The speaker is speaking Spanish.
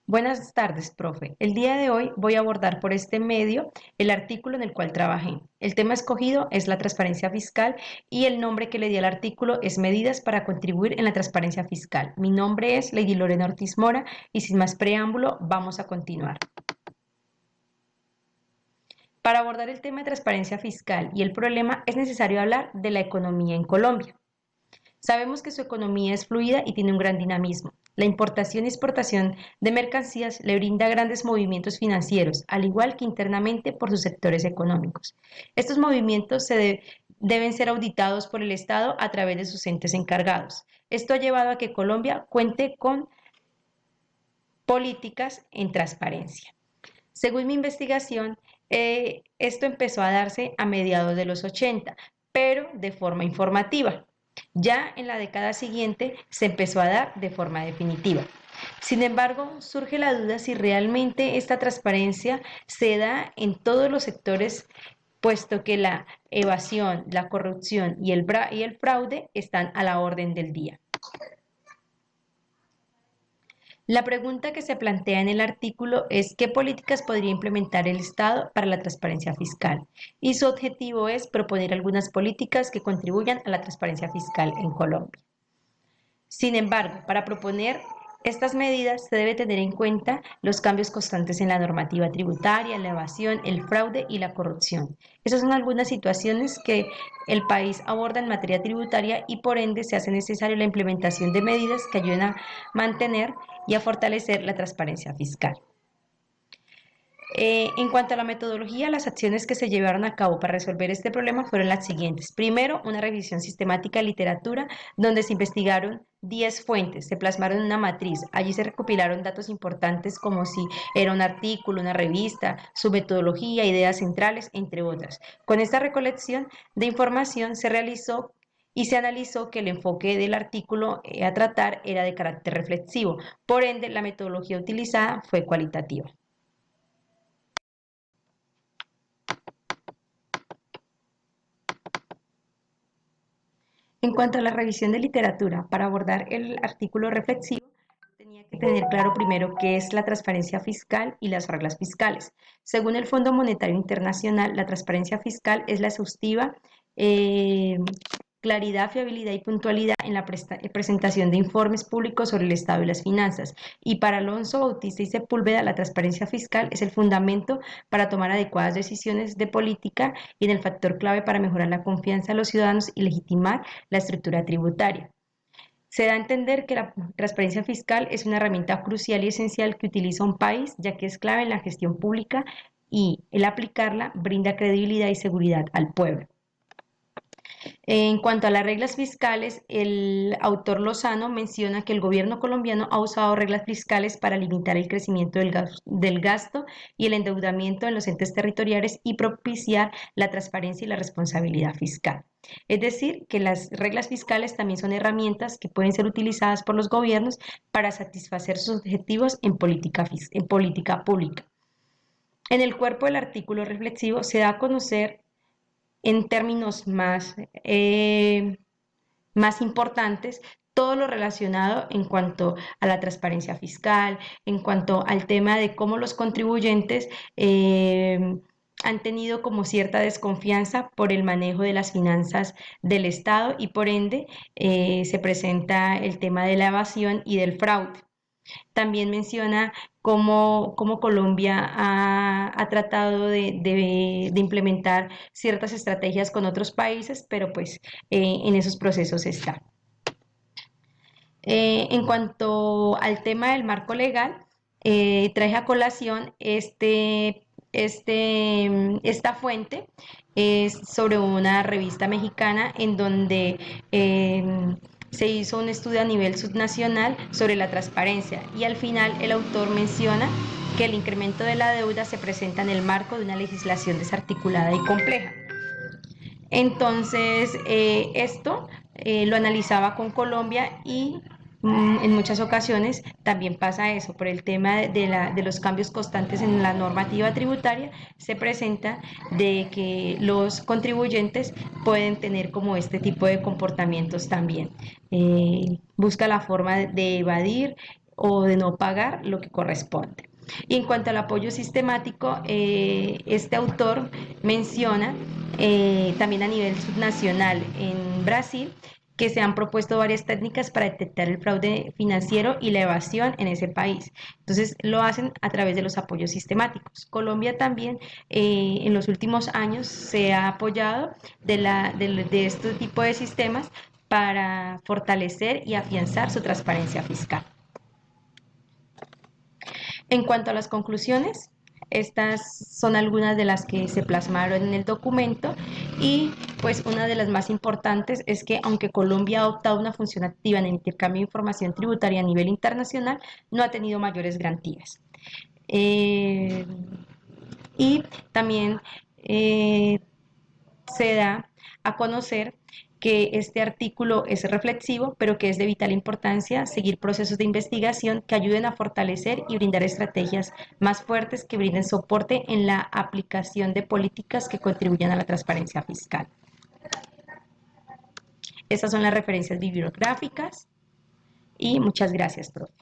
Buenas tardes, profe. El día de hoy voy a abordar por este medio el artículo en el cual trabajé. El tema escogido es la transparencia fiscal y el nombre que le di al artículo es Medidas para contribuir en la transparencia fiscal. Mi nombre es Lady Lorena Ortiz Mora y sin más preámbulo, vamos a continuar. Para abordar el tema de transparencia fiscal y el problema es necesario hablar de la economía en Colombia. Sabemos que su economía es fluida y tiene un gran dinamismo. La importación y exportación de mercancías le brinda grandes movimientos financieros, al igual que internamente por sus sectores económicos. Estos movimientos deben ser auditados por el Estado a través de sus entes encargados. Esto ha llevado a que Colombia cuente con políticas en transparencia. Según mi investigación, esto empezó a darse a mediados de los 80, pero de forma informativa. Ya en la década siguiente se empezó a dar de forma definitiva. Sin embargo, surge la duda si realmente esta transparencia se da en todos los sectores, puesto que la evasión, la corrupción y el fraude están a la orden del día. La pregunta que se plantea en el artículo es qué políticas podría implementar el Estado para la transparencia fiscal. Y su objetivo es proponer algunas políticas que contribuyan a la transparencia fiscal en Colombia. Sin embargo, para proponer estas medidas se debe tener en cuenta los cambios constantes en la normativa tributaria, la evasión, el fraude y la corrupción. Esas son algunas situaciones que el país aborda en materia tributaria y por ende se hace necesaria la implementación de medidas que ayuden a mantener y a fortalecer la transparencia fiscal. En cuanto a la metodología, las acciones que se llevaron a cabo para resolver este problema fueron las siguientes. Primero, una revisión sistemática de literatura donde se investigaron 10 fuentes, se plasmaron en una matriz. Allí se recopilaron datos importantes como si era un artículo, una revista, su metodología, ideas centrales, entre otras. Con esta recolección de información se realizó y se analizó que el enfoque del artículo a tratar era de carácter reflexivo. Por ende, la metodología utilizada fue cualitativa. En cuanto a la revisión de literatura, para abordar el artículo reflexivo, tenía que tener claro primero qué es la transparencia fiscal y las reglas fiscales. Según el Fondo Monetario Internacional, la transparencia fiscal es la exhaustiva claridad, fiabilidad y puntualidad en la presentación de informes públicos sobre el estado y las finanzas. Y para Alonso, Bautista y Sepúlveda, la transparencia fiscal es el fundamento para tomar adecuadas decisiones de política y en el factor clave para mejorar la confianza de los ciudadanos y legitimar la estructura tributaria. Se da a entender que la transparencia fiscal es una herramienta crucial y esencial que utiliza un país, ya que es clave en la gestión pública y el aplicarla brinda credibilidad y seguridad al pueblo. En cuanto a las reglas fiscales, el autor Lozano menciona que el gobierno colombiano ha usado reglas fiscales para limitar el crecimiento del gasto y el endeudamiento en los entes territoriales y propiciar la transparencia y la responsabilidad fiscal. Es decir, que las reglas fiscales también son herramientas que pueden ser utilizadas por los gobiernos para satisfacer sus objetivos en política pública. En el cuerpo del artículo reflexivo se da a conocer en términos más importantes todo lo relacionado en cuanto a la transparencia fiscal, en cuanto al tema de cómo los contribuyentes han tenido como cierta desconfianza por el manejo de las finanzas del Estado y por ende se presenta el tema de la evasión y del fraude. También menciona cómo Colombia ha tratado de implementar ciertas estrategias con otros países, pero pues en esos procesos está. En cuanto al tema del marco legal, traje a colación esta fuente es sobre una revista mexicana en donde se hizo un estudio a nivel subnacional sobre la transparencia y al final el autor menciona que el incremento de la deuda se presenta en el marco de una legislación desarticulada y compleja. Entonces, esto lo analizaba con Colombia y en muchas ocasiones también pasa eso, por el tema de los cambios constantes en la normativa tributaria, se presenta de que los contribuyentes pueden tener como este tipo de comportamientos también. Busca la forma de evadir o de no pagar lo que corresponde. Y en cuanto al apoyo sistemático, este autor menciona también a nivel subnacional en Brasil que se han propuesto varias técnicas para detectar el fraude financiero y la evasión en ese país. Entonces lo hacen a través de los apoyos sistemáticos. Colombia también en los últimos años se ha apoyado de este tipo de sistemas para fortalecer y afianzar su transparencia fiscal. En cuanto a las conclusiones, estas son algunas de las que se plasmaron en el documento y pues una de las más importantes es que aunque Colombia ha adoptado una función activa en el intercambio de información tributaria a nivel internacional, no ha tenido mayores garantías. Eh, y también se da a conocer que este artículo es reflexivo, pero que es de vital importancia seguir procesos de investigación que ayuden a fortalecer y brindar estrategias más fuertes que brinden soporte en la aplicación de políticas que contribuyan a la transparencia fiscal. Estas son las referencias bibliográficas y muchas gracias, profe.